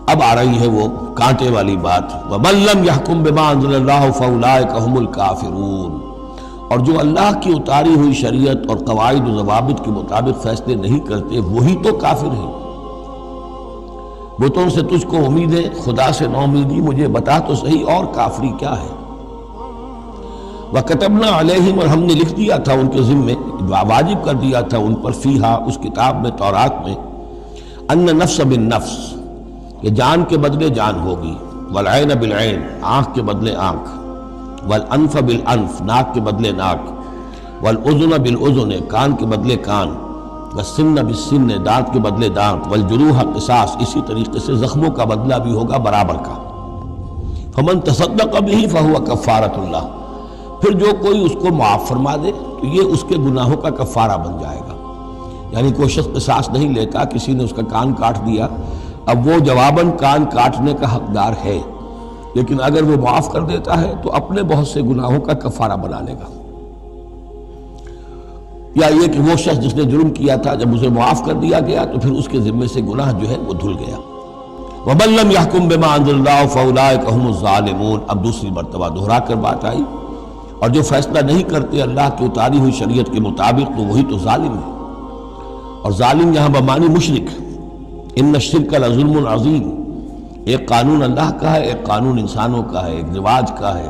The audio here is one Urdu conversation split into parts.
اب آ رہی ہے وہ کانٹے والی بات، وَمَن لَّمْ يَحْكُم بِمَا أَنزَلَ اللَّهُ فَأُولَٰئِكَ هُمُ الْكَافِرُونَ، اور جو اللہ کی اتاری ہوئی شریعت اور قواعد و ضوابط کے مطابق فیصلے نہیں کرتے وہی تو کافر ہیں۔ بتوں سے تجھ کو امید ہے، خدا سے نو امیدی، مجھے بتا تو صحیح اور کافری کیا ہے۔ وَكَتَبْنَا عَلَيْهِمْ، اور ہم نے لکھ دیا تھا ان کے ذمے، واجب کر دیا تھا ان پر، فیہا اس کتاب میں، تورات میں، ان نفس بالنفس، کہ جان کے بدلے جان ہوگی، والعین بالعین، آنکھ کے بدلے آنکھ، والانف بالانف، ناک کے بدلے ناک، والاذن بالاذن، کان کے بدلے کان، والسن بالسن، دانت کے بدلے دانت، والجروح قصاص، اسی طریقے سے زخموں کا بدلہ بھی ہوگا برابر کا۔ فمن تصدق به فهو کفارۃ اللہ، پھر جو کوئی اس کو معاف فرما دے تو یہ اس کے گناہوں کا کفارہ بن جائے گا۔ یعنی کوئی شخص قصاص نہیں لیتا، کسی نے اس کا کان کاٹ دیا، اب وہ جواباً کان کاٹنے کا حقدار ہے، لیکن اگر وہ معاف کر دیتا ہے تو اپنے بہت سے گناہوں کا کفارہ بنا لے گا۔ یا یہ کہ وہ شخص جس نے جرم کیا تھا جب اسے معاف کر دیا گیا تو پھر اس کے ذمے سے گناہ جو ہے وہ دھل گیا۔ وَمَن لَّمْ يَحْكُم بِمَا أَنزَلَ اللَّهُ فَأُولَٰئِكَ هُمُ الظَّالِمُونَ، اب دوسری مرتبہ دہرا کر بات آئی، اور جو فیصلہ نہیں کرتے اللہ کی اتاری ہوئی شریعت کے مطابق تو وہی تو ظالم ہے۔ اور ظالم یہاں بمعنی مشرک، ان الشرک لظلم عظیم، ایک قانون اللہ کا ہے، ایک قانون انسانوں کا ہے، ایک رواج کا ہے،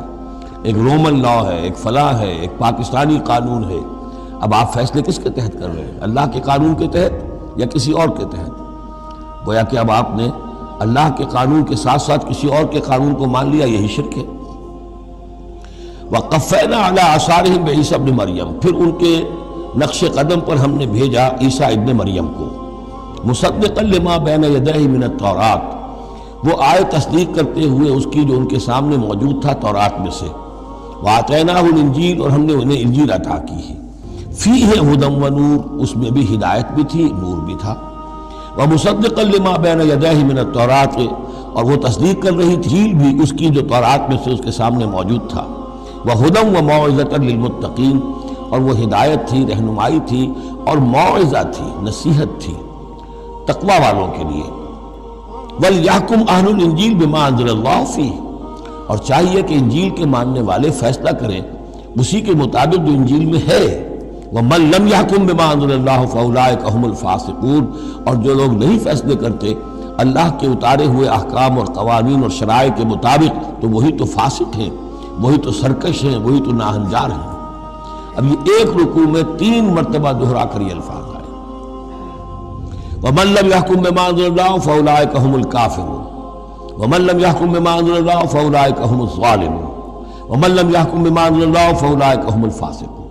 ایک رومن لا ہے، ایک فلاں ہے، ایک پاکستانی قانون ہے۔ اب آپ فیصلے کس کے تحت کر رہے ہیں؟ اللہ کے قانون کے تحت یا کسی اور کے تحت؟ گویا کہ اب آپ نے اللہ کے قانون کے ساتھ ساتھ کسی اور کے قانون کو مان لیا، یہی شرک ہے۔ وَقَفَّيْنَا عَلَىٰ آثَارِهِمْ بِعِیسیٰ ابْنِ مریم، پھر ان کے نقش قدم پر ہم نے بھیجا عیسیٰ ابن مریم کو، مصدقا لما بین یدیہ من التوراۃ، وہ آئے تصدیق کرتے ہوئے اس کی جو ان کے سامنے موجود تھا تورات میں سے، وآتیناہ الانجیل، اور ہم نے انہیں انجیل عطا کی ہے، فیہ ھدی و نور، اس میں بھی ہدایت بھی تھی، نور بھی تھا، ومصدقا لما بین یدیہ من التوراۃ، اور وہ تصدیق کر رہی تھی انجیل بھی اس کی جو تورات میں سے اس کے سامنے موجود تھا، وہدی و موعظۃ للمتقین، اور وہ ہدایت تھی، رہنمائی تھی اور موعظہ تھی، نصیحت تھی تقوی والوں کے لیے۔ وَلْيَحْكُمْ أَهْلُ الْإِنجِيلِ بِمَا أَنزَلَ اللَّهُ فِيهِ، اور چاہیے کہ انجیل کے ماننے والے فیصلہ کریں اسی کے مطابق جو انجیل میں ہے۔ وَمَن لَّمْ يَحْكُم بِمَا أَنزَلَ اللَّهُ فَأُولَٰئِكَ هُمُ الْفَاسِقُونَ، اور جو لوگ نہیں فیصلے کرتے اللہ کے اتارے ہوئے احکام اور قوانین اور شرائع کے مطابق تو وہی تو فاسق ہیں، وہی تو سرکش ہیں، وہی تو ناہنجار ہیں۔ اب یہ ایک رکوع میں 3 مرتبہ دہرا کر یہ الفاظ آئے، وَمَن لَّمْ يَحْكُم بِمَا أَنزَلَ اللَّهُ فَأُولَٰئِكَ هُمُ الْكَافِرُونَ، وَمَن لَّمْ يَحْكُم بِمَا أَنزَلَ اللَّهُ فَأُولَٰئِكَ هُمُ الظَّالِمُونَ، وَمَن لَّمْ يَحْكُم بِمَا أَنزَلَ اللَّهُ فَأُولَٰئِكَ هُمُ الْفَاسِقُونَ۔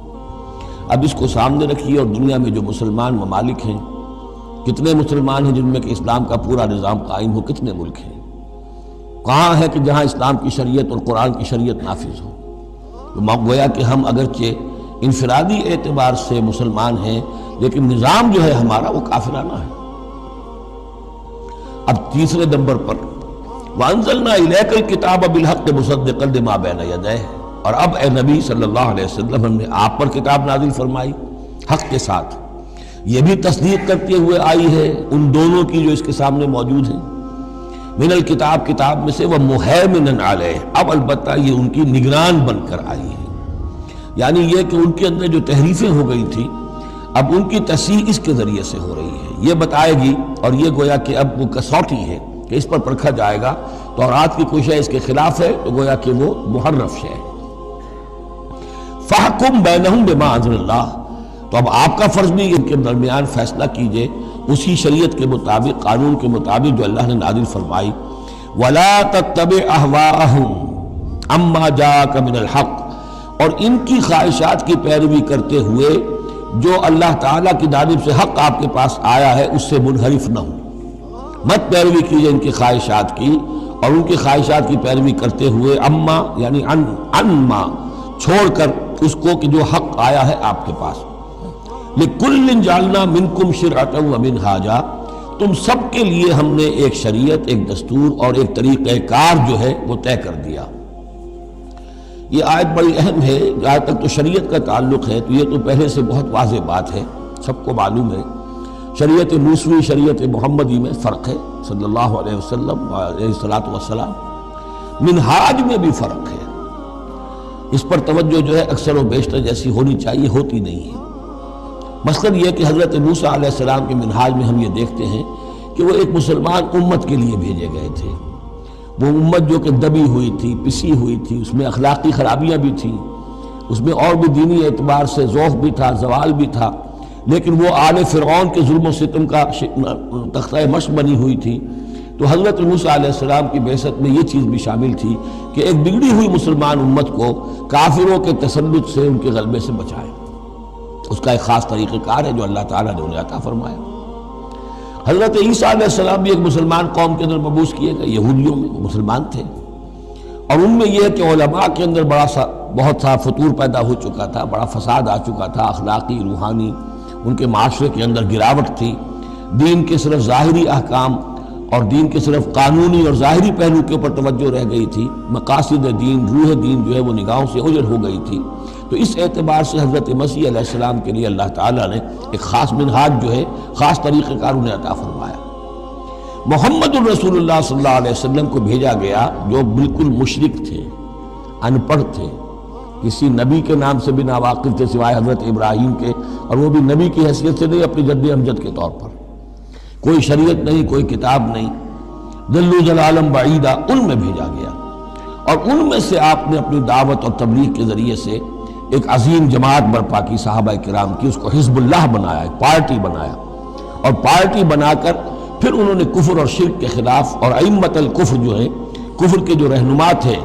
اب اس کو سامنے رکھیے، اور دنیا میں جو مسلمان ممالک ہیں، کتنے مسلمان ہیں جن میں کہ اسلام کا پورا نظام قائم ہو، کتنے ملک ہیں، کہاں ہے کہ جہاں اسلام کی شریعت اور قرآن کی شریعت نافذ ہو؟ تو گویا کہ ہم اگرچہ انفرادی اعتبار سے مسلمان ہیں لیکن نظام جو ہے ہمارا وہ کافرانہ ہے۔ اب تیسرے نمبر پر وَأَنزَلْنَا إِلَيْكَ الْكِتَابَ بِالْحَقِّ مُصَدِّقًا لِمَا بَيْنَ يَدَيْهِ، اور اب اے نبی صلی اللہ علیہ وسلم ہم نے آپ پر کتاب نازل فرمائی حق کے ساتھ، یہ بھی تصدیق کرتے ہوئے آئی ہے ان دونوں کی جو اس کے سامنے موجود ہیں، من الکتاب، کتاب میں سے، وَمُهَيْمِنًا عَلَيْهِ، اب البتہ یہ ان کی نگران بن کر آئی ہے، یعنی یہ کہ ان کے اندر جو تحریفیں ہو گئی تھی اب ان کی تصحیح اس کے ذریعے سے ہو رہی ہے، یہ بتائے گی، اور یہ گویا کہ اب وہ کسوٹی ہے کہ اس پر پرکھا جائے گا، تورات کی کوئی شے اس کے خلاف ہے تو گویا کہ وہ محرف شے ہے۔ فَحْكُم بَيْنَهُم بِمَا أَنزَلَ اللَّهُ، تو اب آپ کا فرض بھی ان کے درمیان فیصلہ کیجئے اسی شریعت کے مطابق، قانون کے مطابق جو اللہ نے نازل فرمائی۔ وَلَا تَتَّبِعْ أَهْوَاءَهُمْ عَمَّا جَاءَكَ مِنَ الْحَقِّ، اور ان کی خواہشات کی پیروی کرتے ہوئے جو اللہ تعالیٰ کی جانب سے حق آپ کے پاس آیا ہے اس سے منحرف نہ ہو، مت پیروی کیجئے ان کی خواہشات کی، اور ان کی خواہشات کی پیروی کرتے ہوئے اما یعنی ان ما چھوڑ کر اس کو کہ جو حق آیا ہے آپ کے پاس. لِكُلٍّ جَعَلْنَا مِنْكُمْ شِرْعَةً وَمِنْهَاجًا، تم سب کے لیے ہم نے ایک شریعت، ایک دستور اور ایک طریقہ کار جو ہے وہ طے کر دیا. یہ آیت بڑی اہم ہے. جہاں تک تو شریعت کا تعلق ہے تو یہ تو پہلے سے بہت واضح بات ہے، سب کو معلوم ہے. شریعت موسوی شریعت محمدی میں فرق ہے صلی اللہ علیہ وسلم علیہ الصلاۃ والسلام. منہاج میں بھی فرق ہے. اس پر توجہ جو ہے اکثر و بیشتر جیسی ہونی چاہیے ہوتی نہیں ہے. مثلاً یہ کہ حضرت موسیٰ علیہ السلام کے منہاج میں ہم یہ دیکھتے ہیں کہ وہ ایک مسلمان امت کے لیے بھیجے گئے تھے. وہ امت جو کہ دبی ہوئی تھی، پسی ہوئی تھی، اس میں اخلاقی خرابیاں بھی تھیں، اس میں اور بھی دینی اعتبار سے ضعف بھی تھا، زوال بھی تھا، لیکن وہ آل فرعون کے ظلم و ستم کا تختہ مشق بنی ہوئی تھی. تو حضرت موسیٰ علیہ السلام کی بعثت میں یہ چیز بھی شامل تھی کہ ایک بگڑی ہوئی مسلمان امت کو کافروں کے تسلط سے، ان کے غلبے سے بچائے. اس کا ایک خاص طریقہ کار ہے جو اللہ تعالیٰ نے انہیں عطا فرمایا. حضرت عیسیٰ علیہ السلام بھی ایک مسلمان قوم کے اندر مبعوث کیے گئے. یہودیوں میں وہ مسلمان تھے، اور ان میں یہ ہے کہ علماء کے اندر بہت سا فتور پیدا ہو چکا تھا، بڑا فساد آ چکا تھا، اخلاقی روحانی ان کے معاشرے کے اندر گراوٹ تھی. دین کے صرف ظاہری احکام اور دین کے صرف قانونی اور ظاہری پہلو کے اوپر توجہ رہ گئی تھی. مقاصد دین، روح دین جو ہے وہ نگاہوں سے اوجھل ہو گئی تھی. تو اس اعتبار سے حضرت مسیح علیہ السلام کے لیے اللہ تعالیٰ نے ایک خاص منہاج جو ہے، خاص طریقہ کار انہیں عطا فرمایا. محمد الرسول اللہ صلی اللہ علیہ وسلم کو بھیجا گیا جو بالکل مشرک تھے، ان پڑھ تھے، کسی نبی کے نام سے بھی ناواقف تھے سوائے حضرت ابراہیم کے، اور وہ بھی نبی کی حیثیت سے نہیں، اپنی جد امجد کے طور پر. کوئی شریعت نہیں، کوئی کتاب نہیں، ضلوا ضلالا بعیدا، ان میں بھیجا گیا. اور ان میں سے آپ نے اپنی دعوت اور تبلیغ کے ذریعے سے ایک عظیم جماعت برپا کی صحابہ کرام کی. اس کو حزب اللہ بنایا، ایک پارٹی بنایا، اور پارٹی بنا کر پھر انہوں نے کفر اور شرک کے خلاف اور ائمۃ الکفر جو ہیں، کفر کے جو رہنما تھے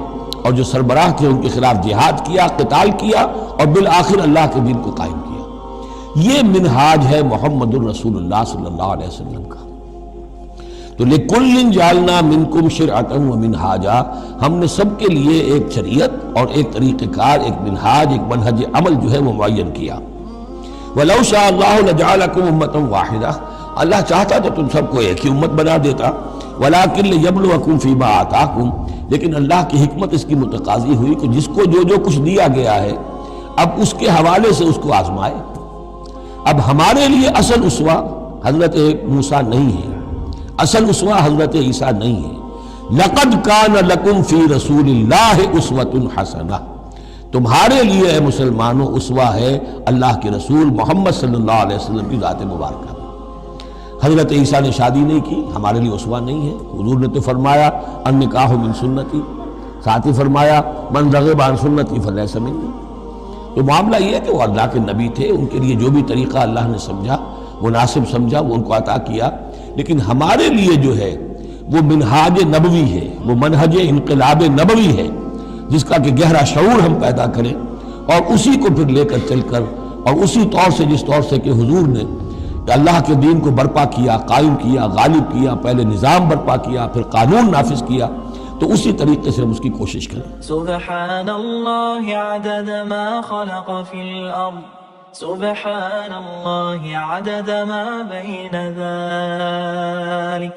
اور جو سربراہ تھے، ان کے خلاف جہاد کیا، قتال کیا، اور بالآخر اللہ کے دین کو قائم کیا. یہ منہاج ہے محمد الرسول اللہ صلی اللہ علیہ وسلم کا. تو لِكُلٍّ جَعَلْنَا مِنْكُمْ شِرْعَةً وَمِنْهَاجًا، ہم نے سب کے لیے ایک شریعت اور ایک طریقہ کار، ایک منہاج، ایک منہج عمل جو ہے وہ معین کیا. وَلَوْ شَاءَ اللَّهُ لَجَعَلَكُمْ أُمَّةً وَاحِدَةً، اللہ چاہتا تو تم سب کو ایک ہی امت بنا دیتا. وَلَكِنْ لِيَبْلُوَكُمْ فِي مَا آتَاكُمْ، لیکن اللہ کی حکمت اس کی متقاضی ہوئی کہ جس کو جو کچھ دیا گیا ہے اب اس کے حوالے سے اس کو آزمائے. اب ہمارے لیے اصل اسوہ حضرت موسیٰ نہیں ہے، اصل اسوہ حضرت عیسیٰ نہیں ہے. لَقَدْ كَانَ لَكُمْ فِي رَسُولِ اللَّهِ أُسْوَةٌ حَسَنَةٌ، تمہارے لیے اے مسلمانوں اسوہ ہے اللہ کے رسول محمد صلی اللہ علیہ وسلم کی ذات مبارکہ. حضرت عیسیٰ نے شادی نہیں کی، ہمارے لیے اسوہ نہیں ہے. حضور نے تو فرمایا النکاح من سنتی، ساتھ ہی فرمایا من رغب عن سنتی فلیس منی. تو معاملہ یہ ہے کہ وہ اللہ کے نبی تھے، ان کے لیے جو بھی طریقہ اللہ نے سمجھا، مناسب سمجھا، وہ ان کو عطا کیا. لیکن ہمارے لیے جو ہے وہ منہاج نبوی ہے، وہ منہج انقلاب نبوی ہے، جس کا کہ گہرا شعور ہم پیدا کریں اور اسی کو پھر لے کر چل کر، اور اسی طور سے جس طور سے کہ حضور نے اللہ کے دین کو برپا کیا، قائم کیا، غالب کیا، پہلے نظام برپا کیا، پھر قانون نافذ کیا، تو اسی طریقے سے ہم اس کی کوشش کریں. سبحان اللہ عدد ما خلق فی الارض، سبحان اللہ عدد ما بین ذالک.